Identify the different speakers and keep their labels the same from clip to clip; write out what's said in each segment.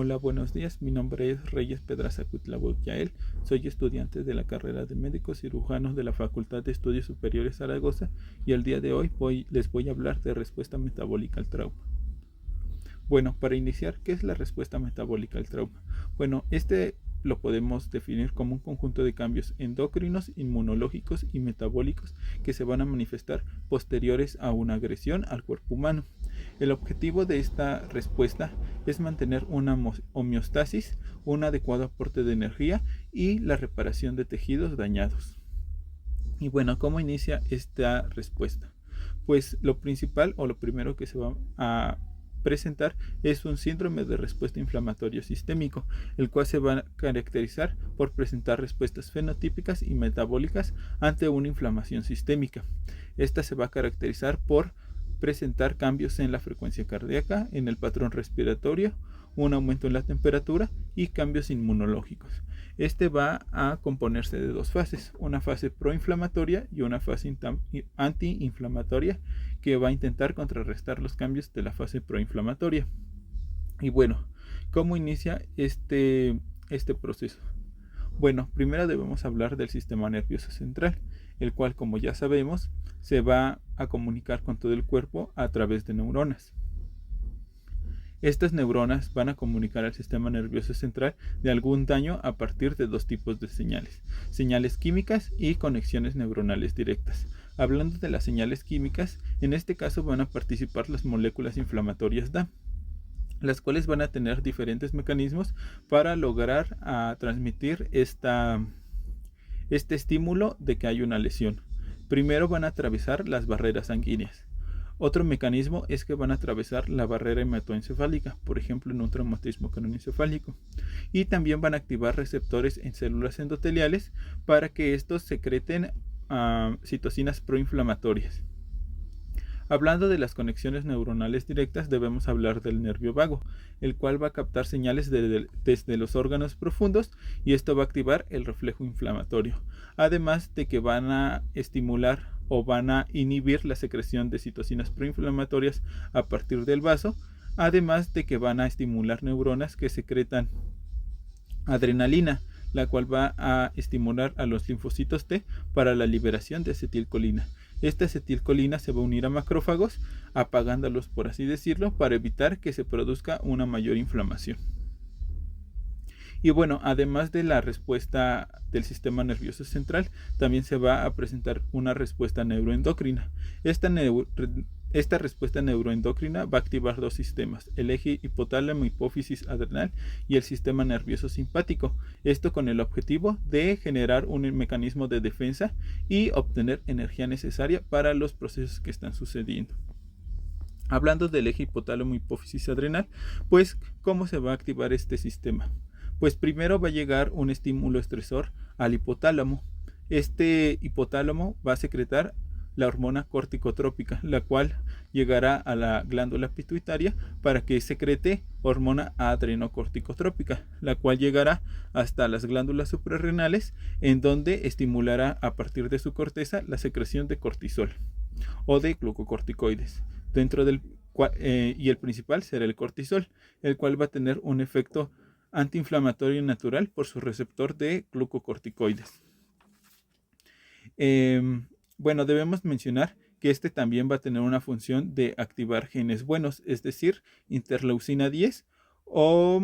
Speaker 1: Hola, buenos días. Mi nombre es Reyes Pedraza Cuitlahuac Yael. Soy estudiante de la carrera de médicos cirujanos de la Facultad de Estudios Superiores Zaragoza y el día de hoy les voy a hablar de respuesta metabólica al trauma. Bueno, para iniciar, ¿qué es la respuesta metabólica al trauma? Bueno, lo podemos definir como un conjunto de cambios endocrinos, inmunológicos y metabólicos que se van a manifestar posteriores a una agresión al cuerpo humano. El objetivo de esta respuesta es mantener una homeostasis, un adecuado aporte de energía y la reparación de tejidos dañados. Y bueno, ¿cómo inicia esta respuesta? Pues lo principal o lo primero que se va a presentar es un síndrome de respuesta inflamatorio sistémico, el cual se va a caracterizar por presentar respuestas fenotípicas y metabólicas ante una inflamación sistémica. Esta se va a caracterizar por presentar cambios en la frecuencia cardíaca, en el patrón respiratorio, un aumento en la temperatura y cambios inmunológicos. Este va a componerse de dos fases, una fase proinflamatoria y una fase antiinflamatoria que va a intentar contrarrestar los cambios de la fase proinflamatoria. Y bueno, ¿cómo inicia este proceso? Bueno, primero debemos hablar del sistema nervioso central, el cual, como ya sabemos, se va a comunicar con todo el cuerpo a través de neuronas. Estas neuronas van a comunicar al sistema nervioso central de algún daño a partir de dos tipos de señales: señales químicas y conexiones neuronales directas. Hablando de las señales químicas, en este caso van a participar las moléculas inflamatorias DAM, las cuales van a tener diferentes mecanismos para lograr transmitir este estímulo de que hay una lesión. Primero van a atravesar las barreras sanguíneas. Otro mecanismo es que van a atravesar la barrera hematoencefálica, por ejemplo en un traumatismo craneoencefálico, y también van a activar receptores en células endoteliales para que estos secreten citocinas proinflamatorias. Hablando de las conexiones neuronales directas, debemos hablar del nervio vago, el cual va a captar señales desde los órganos profundos y esto va a activar el reflejo inflamatorio, además de que van a estimular o van a inhibir la secreción de citocinas proinflamatorias a partir del vaso, además de que van a estimular neuronas que secretan adrenalina, la cual va a estimular a los linfocitos T para la liberación de acetilcolina. Esta acetilcolina se va a unir a macrófagos, apagándolos, por así decirlo, para evitar que se produzca una mayor inflamación. Y bueno, además de la respuesta del sistema nervioso central, también se va a presentar una respuesta neuroendocrina. Esta respuesta neuroendocrina va a activar dos sistemas: el eje hipotálamo hipófisis adrenal y el sistema nervioso simpático. Esto con el objetivo de generar un mecanismo de defensa y obtener energía necesaria para los procesos que están sucediendo. Hablando del eje hipotálamo hipófisis adrenal, pues ¿cómo se va a activar este sistema? Pues primero va a llegar un estímulo estresor al hipotálamo. Este hipotálamo va a secretar la hormona corticotrópica, la cual llegará a la glándula pituitaria para que secrete hormona adrenocorticotrópica, la cual llegará hasta las glándulas suprarrenales, en donde estimulará a partir de su corteza la secreción de cortisol o de glucocorticoides, y el principal será el cortisol, el cual va a tener un efecto antiinflamatorio natural por su receptor de glucocorticoides. Bueno, debemos mencionar que este también va a tener una función de activar genes buenos, es decir, interleucina 10 o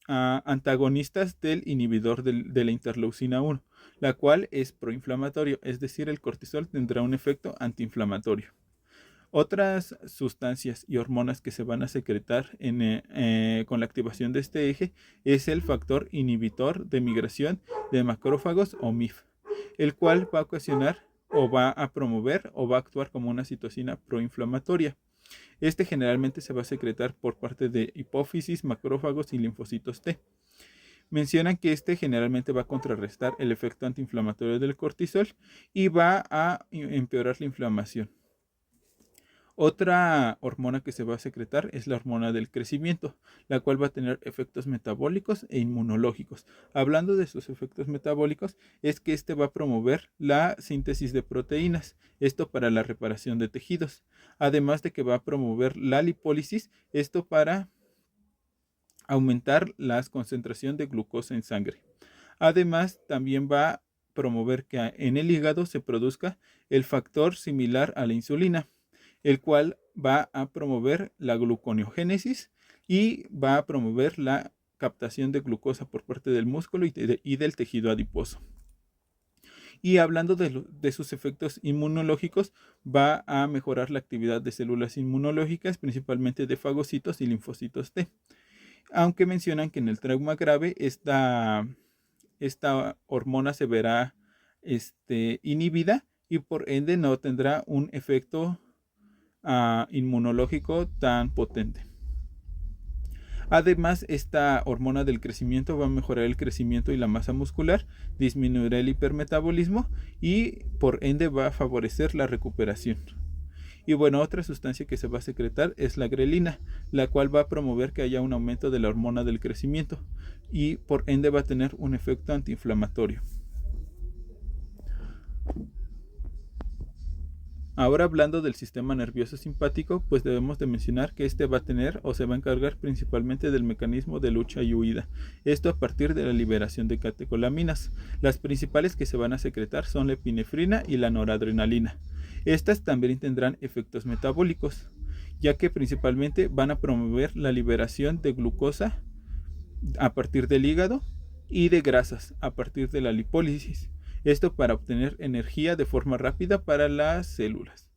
Speaker 1: antagonistas del inhibidor de la interleucina 1, la cual es proinflamatorio, es decir, el cortisol tendrá un efecto antiinflamatorio. Otras sustancias y hormonas que se van a secretar con la activación de este eje es el factor inhibitor de migración de macrófagos o MIF, el cual va a ocasionar o va a promover o va a actuar como una citocina proinflamatoria. Este generalmente se va a secretar por parte de hipófisis, macrófagos y linfocitos T. Mencionan que este generalmente va a contrarrestar el efecto antiinflamatorio del cortisol y va a empeorar la inflamación. Otra hormona que se va a secretar es la hormona del crecimiento, la cual va a tener efectos metabólicos e inmunológicos. Hablando de sus efectos metabólicos, es que este va a promover la síntesis de proteínas, esto para la reparación de tejidos, además de que va a promover la lipólisis, esto para aumentar la concentración de glucosa en sangre. Además, también va a promover que en el hígado se produzca el factor similar a la insulina, el cual va a promover la gluconeogénesis y va a promover la captación de glucosa por parte del músculo y del tejido adiposo. Y hablando de sus efectos inmunológicos, va a mejorar la actividad de células inmunológicas, principalmente de fagocitos y linfocitos T. Aunque mencionan que en el trauma grave esta hormona se verá inhibida y por ende no tendrá un efecto inmunológico tan potente. Además, esta hormona del crecimiento va a mejorar el crecimiento y la masa muscular, disminuirá el hipermetabolismo y por ende va a favorecer la recuperación. Y bueno, otra sustancia que se va a secretar es la grelina, la cual va a promover que haya un aumento de la hormona del crecimiento y por ende va a tener un efecto antiinflamatorio. Ahora hablando del sistema nervioso simpático, pues debemos de mencionar que este va a tener o se va a encargar principalmente del mecanismo de lucha y huida. Esto a partir de la liberación de catecolaminas. Las principales que se van a secretar son la epinefrina y la noradrenalina. Estas también tendrán efectos metabólicos, ya que principalmente van a promover la liberación de glucosa a partir del hígado y de grasas a partir de la lipólisis. Esto para obtener energía de forma rápida para las células.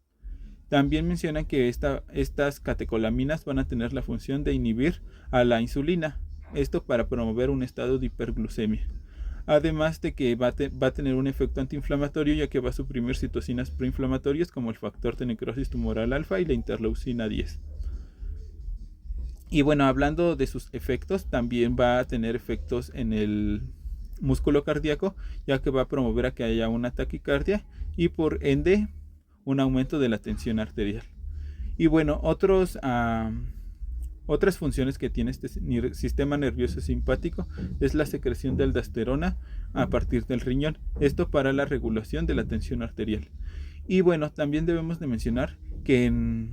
Speaker 1: También mencionan que estas catecolaminas van a tener la función de inhibir a la insulina. Esto para promover un estado de hiperglucemia. Además de que va a tener un efecto antiinflamatorio, ya que va a suprimir citocinas proinflamatorias como el factor de necrosis tumoral alfa y la interleucina 10. Y bueno, hablando de sus efectos, también va a tener efectos en el músculo cardíaco, ya que va a promover a que haya una taquicardia y por ende un aumento de la tensión arterial. Y bueno, otras funciones que tiene este sistema nervioso simpático es la secreción de aldosterona a partir del riñón, esto para la regulación de la tensión arterial. Y bueno, también debemos de mencionar que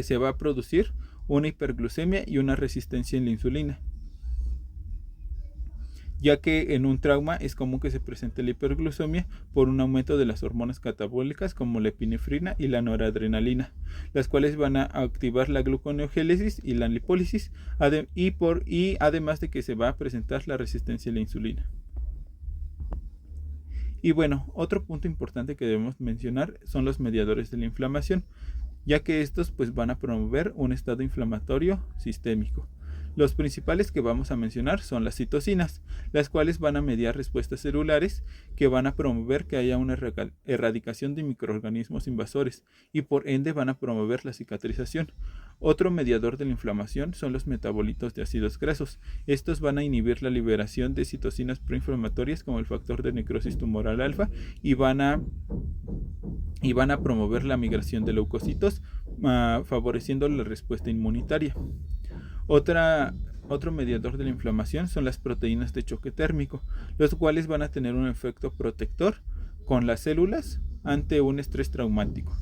Speaker 1: se va a producir una hiperglucemia y una resistencia en la insulina, ya que en un trauma es común que se presente la hiperglucemia por un aumento de las hormonas catabólicas como la epinefrina y la noradrenalina, las cuales van a activar la gluconeogénesis y la lipólisis, y además de que se va a presentar la resistencia a la insulina. Y bueno, otro punto importante que debemos mencionar son los mediadores de la inflamación, ya que estos pues van a promover un estado inflamatorio sistémico. Los principales que vamos a mencionar son las citocinas, las cuales van a mediar respuestas celulares que van a promover que haya una erradicación de microorganismos invasores y por ende van a promover la cicatrización. Otro mediador de la inflamación son los metabolitos de ácidos grasos. Estos van a inhibir la liberación de citocinas proinflamatorias como el factor de necrosis tumoral alfa y van a promover la migración de leucocitos, favoreciendo la respuesta inmunitaria. Otro mediador de la inflamación son las proteínas de choque térmico, los cuales van a tener un efecto protector con las células ante un estrés traumático.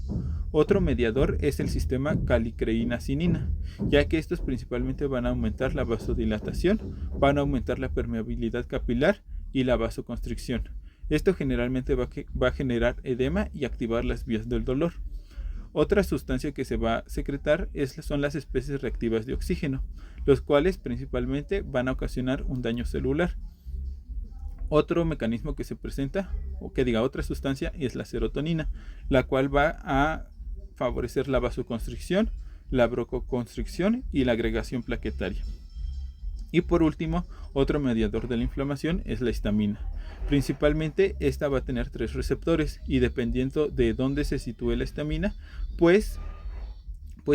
Speaker 1: Otro mediador es el sistema calicreína-cinina, ya que estos principalmente van a aumentar la vasodilatación, van a aumentar la permeabilidad capilar y la vasoconstricción. Esto generalmente va a generar edema y activar las vías del dolor. Otra sustancia que se va a secretar son las especies reactivas de oxígeno, los cuales principalmente van a ocasionar un daño celular. Otro mecanismo que se presenta, otra sustancia, es la serotonina, la cual va a favorecer la vasoconstricción, la broncoconstricción y la agregación plaquetaria. Y por último, otro mediador de la inflamación es la histamina. Principalmente esta va a tener 3 receptores y dependiendo de dónde se sitúe la histamina, pues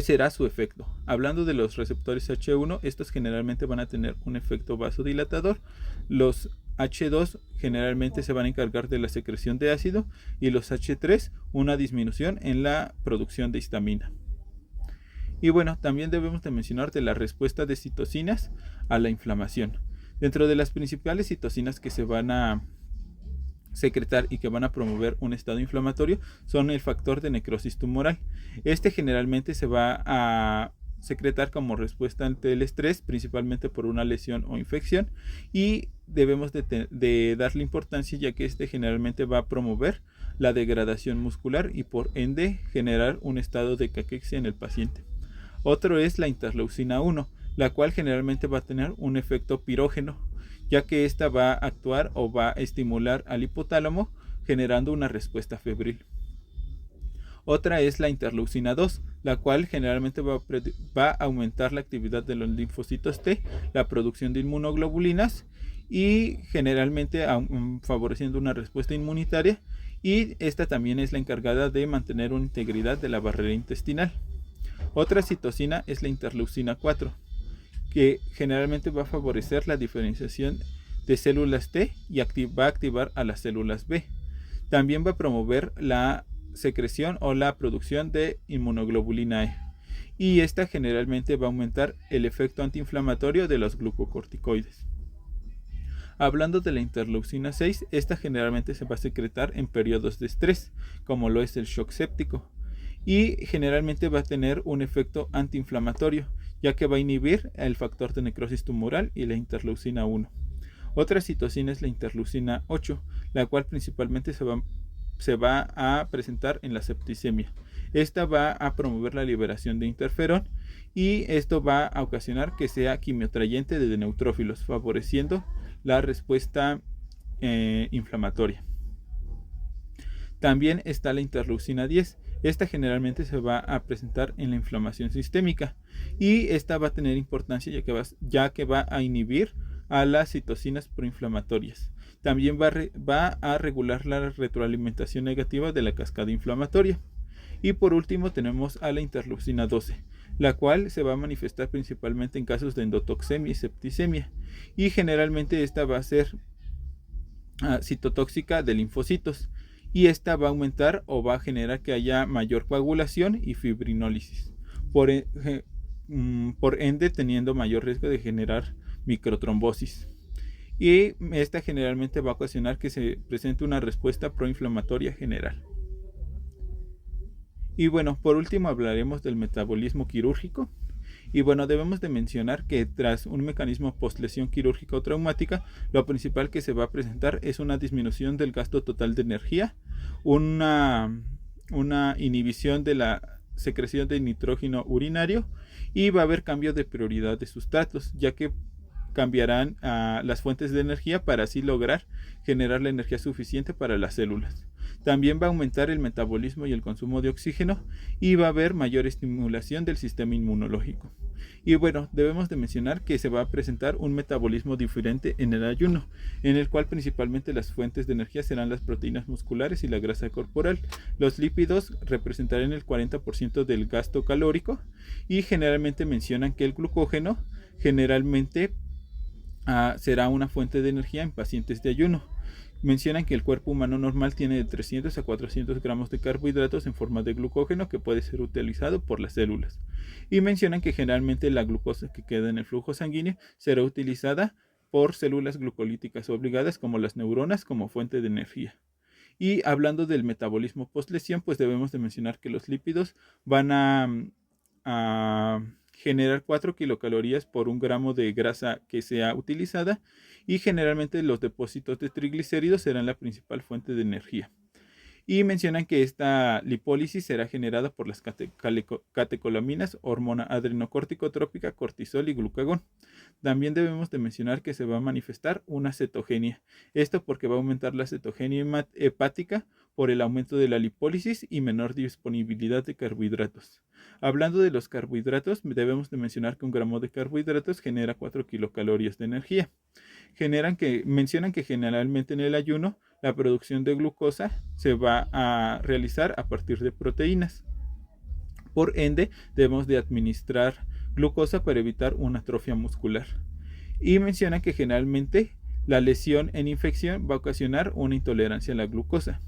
Speaker 1: será su efecto. Hablando de los receptores H1, estos generalmente van a tener un efecto vasodilatador. Los H2 generalmente se van a encargar de la secreción de ácido y los H3 una disminución en la producción de histamina. Y bueno, también debemos de mencionar de la respuesta de citocinas a la inflamación. Dentro de las principales citocinas que se van a secretar y que van a promover un estado inflamatorio son el factor de necrosis tumoral. Este generalmente se va a secretar como respuesta ante el estrés, principalmente por una lesión o infección, y debemos de darle importancia, ya que este generalmente va a promover la degradación muscular y por ende generar un estado de caquexia en el paciente. Otro es la interleucina 1, la cual generalmente va a tener un efecto pirógeno, ya que esta va a actuar o va a estimular al hipotálamo generando una respuesta febril. Otra es la interleucina 2, la cual generalmente va a aumentar la actividad de los linfocitos T, la producción de inmunoglobulinas y generalmente favoreciendo una respuesta inmunitaria, y esta también es la encargada de mantener una integridad de la barrera intestinal. Otra citocina es la interleucina 4, que generalmente va a favorecer la diferenciación de células T y va a activar a las células B. También va a promover la secreción o la producción de inmunoglobulina E, y esta generalmente va a aumentar el efecto antiinflamatorio de los glucocorticoides. Hablando de la interleucina 6, esta generalmente se va a secretar en periodos de estrés, como lo es el shock séptico, y generalmente va a tener un efecto antiinflamatorio, ya que va a inhibir el factor de necrosis tumoral y la interleucina 1. Otra citocina es la interleucina 8, la cual principalmente se va a presentar en la septicemia. Esta va a promover la liberación de interferón, y esto va a ocasionar que sea quimiotrayente de neutrófilos, favoreciendo la respuesta inflamatoria. También está la interleucina 10. Esta generalmente se va a presentar en la inflamación sistémica, y esta va a tener importancia ya que va a inhibir a las citocinas proinflamatorias. También va a regular la retroalimentación negativa de la cascada inflamatoria. Y por último tenemos a la interleucina 12, la cual se va a manifestar principalmente en casos de endotoxemia y septicemia, y generalmente esta va a ser citotóxica de linfocitos, y esta va a aumentar o va a generar que haya mayor coagulación y fibrinólisis, por ende teniendo mayor riesgo de generar microtrombosis, y esta generalmente va a ocasionar que se presente una respuesta proinflamatoria general. Y bueno, por último hablaremos del metabolismo quirúrgico. Y bueno, debemos de mencionar que tras un mecanismo postlesión quirúrgica o traumática, lo principal que se va a presentar es una disminución del gasto total de energía, una inhibición de la secreción de nitrógeno urinario, y va a haber cambio de prioridad de sustratos, ya que cambiarán las fuentes de energía para así lograr generar la energía suficiente para las células. También va a aumentar el metabolismo y el consumo de oxígeno, y va a haber mayor estimulación del sistema inmunológico. Y bueno, debemos de mencionar que se va a presentar un metabolismo diferente en el ayuno, en el cual principalmente las fuentes de energía serán las proteínas musculares y la grasa corporal. Los lípidos representarán el 40% del gasto calórico, y generalmente mencionan que el glucógeno generalmente será una fuente de energía en pacientes de ayuno. Mencionan que el cuerpo humano normal tiene de 300 a 400 gramos de carbohidratos en forma de glucógeno que puede ser utilizado por las células. Y mencionan que generalmente la glucosa que queda en el flujo sanguíneo será utilizada por células glucolíticas obligadas como las neuronas como fuente de energía. Y hablando del metabolismo postlesión, pues debemos de mencionar que los lípidos van a generar 4 kilocalorías por 1 gramo de grasa que sea utilizada, y generalmente los depósitos de triglicéridos serán la principal fuente de energía. Y mencionan que esta lipólisis será generada por las catecolaminas, hormona adrenocorticotrópica, cortisol y glucagón. También debemos de mencionar que se va a manifestar una cetogenia. Esto porque va a aumentar la cetogenia hepática por el aumento de la lipólisis y menor disponibilidad de carbohidratos. Hablando de los carbohidratos, debemos de mencionar que 1 gramo de carbohidratos genera 4 kilocalorías de energía. Mencionan que generalmente en el ayuno la producción de glucosa se va a realizar a partir de proteínas. Por ende, debemos de administrar glucosa para evitar una atrofia muscular. Y mencionan que generalmente la lesión en infección va a ocasionar una intolerancia a la glucosa.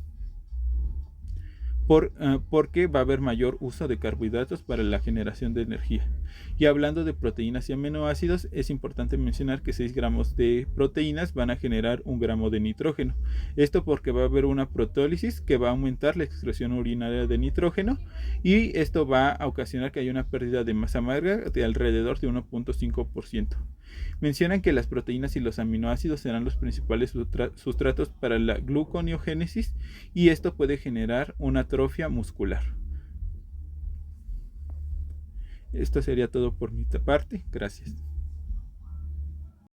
Speaker 1: porque va a haber mayor uso de carbohidratos para la generación de energía. Y hablando de proteínas y aminoácidos, es importante mencionar que 6 gramos de proteínas van a generar 1 gramo de nitrógeno. Esto porque va a haber una protólisis que va a aumentar la excreción urinaria de nitrógeno, y esto va a ocasionar que haya una pérdida de masa magra de alrededor de 1.5%. Mencionan que las proteínas y los aminoácidos serán los principales sustratos para la gluconeogénesis, y esto puede generar una atrofia muscular. Esto sería todo por mi parte. Gracias.